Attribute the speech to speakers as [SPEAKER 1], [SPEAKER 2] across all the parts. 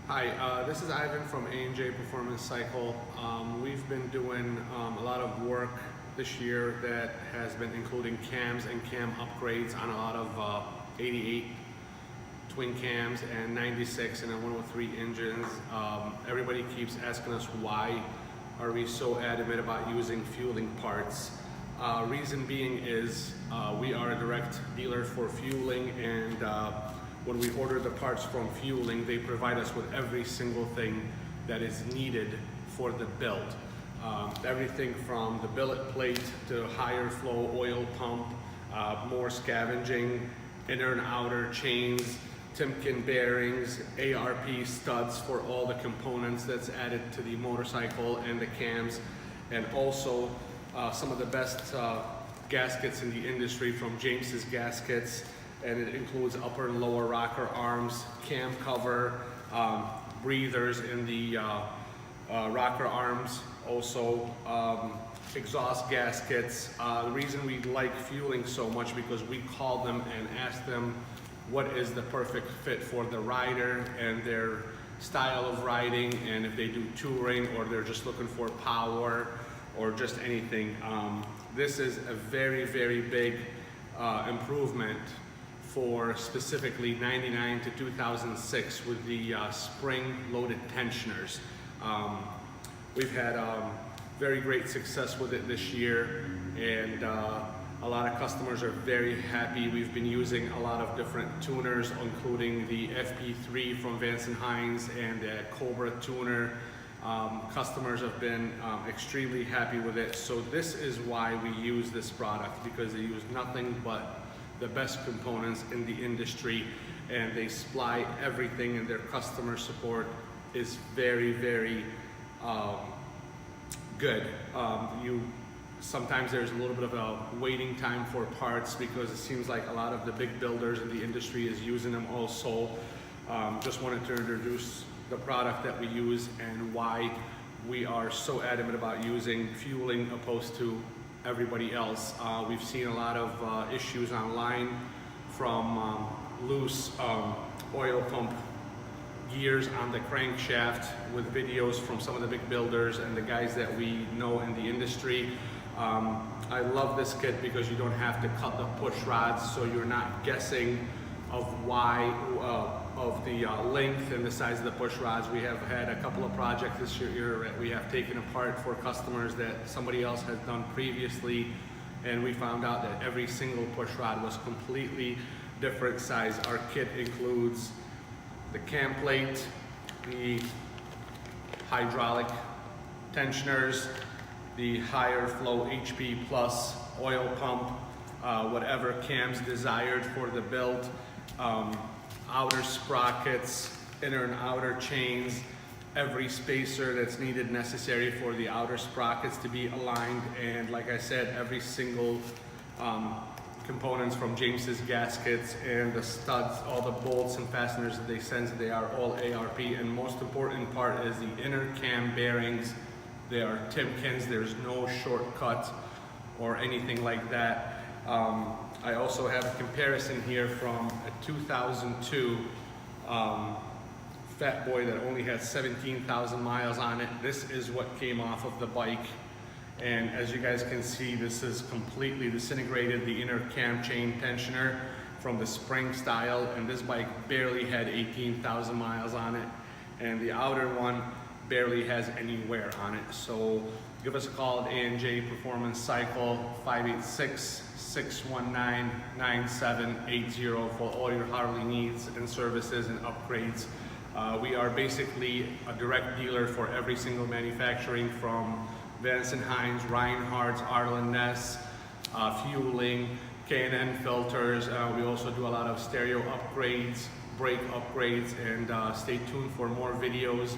[SPEAKER 1] Hi, this is Ivan from A&J Performance Cycle. We've been doing a lot of work this year that has been including cams and cam upgrades on a lot of 88 twin cams and 96 and a 103 engines. Everybody keeps asking us why are we so adamant about using Feuling parts. Reason being is we are a direct dealer for Feuling, and when we order the parts from Feuling, they provide us with every single thing that is needed for the build. Everything from the billet plate to higher flow oil pump, more scavenging, inner and outer chains, Timken bearings, ARP studs for all the components that's added to the motorcycle and the cams, and also some of the best gaskets in the industry from James's Gaskets, and it includes upper and lower rocker arms, cam cover, breathers in the rocker arms, also exhaust gaskets. The reason we like Feuling so much because we call them and ask them what is the perfect fit for the rider and their style of riding, and if they do touring or they're just looking for power or just anything. This is a very, very big improvement for specifically 99 to 2006 with the spring-loaded tensioners. We've had very great success with it this year, and a lot of customers are very happy. We've been using a lot of different tuners, including the FP3 from Vance & Hines and the Cobra tuner. Customers have been extremely happy with it. So this is why we use this product, because they use nothing but the best components in the industry, and they supply everything, and their customer support is very, very good. Sometimes there's a little bit of a waiting time for parts because it seems like a lot of the big builders in the industry is using them also. Just wanted to introduce the product that we use and why we are so adamant about using Feuling opposed to everybody else. We've seen a lot of issues online from loose oil pump gears on the crankshaft with videos from some of the big builders and the guys that we know in the industry. I love this kit because you don't have to cut the push rods, so you're not guessing of why, of the length and the size of the push rods. We have had a couple of projects this year that we have taken apart for customers that somebody else has done previously, and we found out that every single push rod was completely different size. Our kit includes the cam plate, the hydraulic tensioners, the higher flow HP plus oil pump, whatever cams desired for the build, outer sprockets, inner and outer chains, every spacer that's needed necessary for the outer sprockets to be aligned, and like I said, every single components from James's Gaskets and the studs, all the bolts and fasteners that they send, they are all ARP, and most important part is the inner cam bearings. They are Timkens, there's no shortcut or anything like that. I also have a comparison here from a 2002 Fat Boy that only had 17,000 miles on it. This is what came off of the bike. And as you guys can see, this is completely disintegrated, the inner cam chain tensioner from the spring style, and this bike barely had 18,000 miles on it, and the outer one barely has any wear on it. So give us a call at A&J Performance Cycle, 586-619-9780 for all your Harley needs and services and upgrades. We are basically a direct dealer for every single manufacturing from Vance & Hines, Reinhardt's, Arlen Ness, Feuling, K&N filters. We also do a lot of stereo upgrades, brake upgrades, and stay tuned for more videos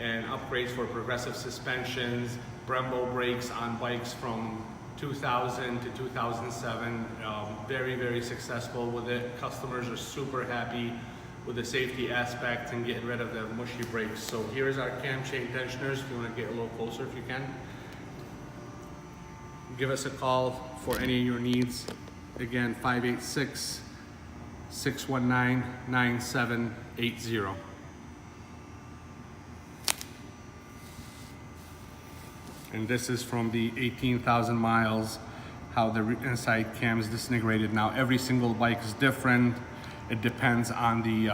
[SPEAKER 1] and upgrades for progressive suspensions, Brembo brakes on bikes from 2000 to 2007. Very, very successful with it. Customers are super happy with the safety aspect and getting rid of the mushy brakes. So here's our cam chain tensioners if you want to get a little closer if you can. Give us a call for any of your needs. Again, 586-619-9780. And this is from the 18,000 miles, how the inside cam is disintegrated. Now every single bike is different. It depends on the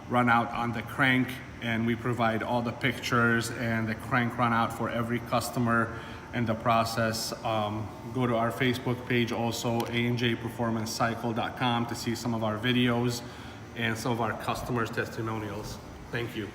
[SPEAKER 1] run out on the crank, and we provide all the pictures and the crank run out for every customer in the process. Go to our Facebook page also, anjperformancecycle.com, to see some of our videos and some of our customers' testimonials. Thank you.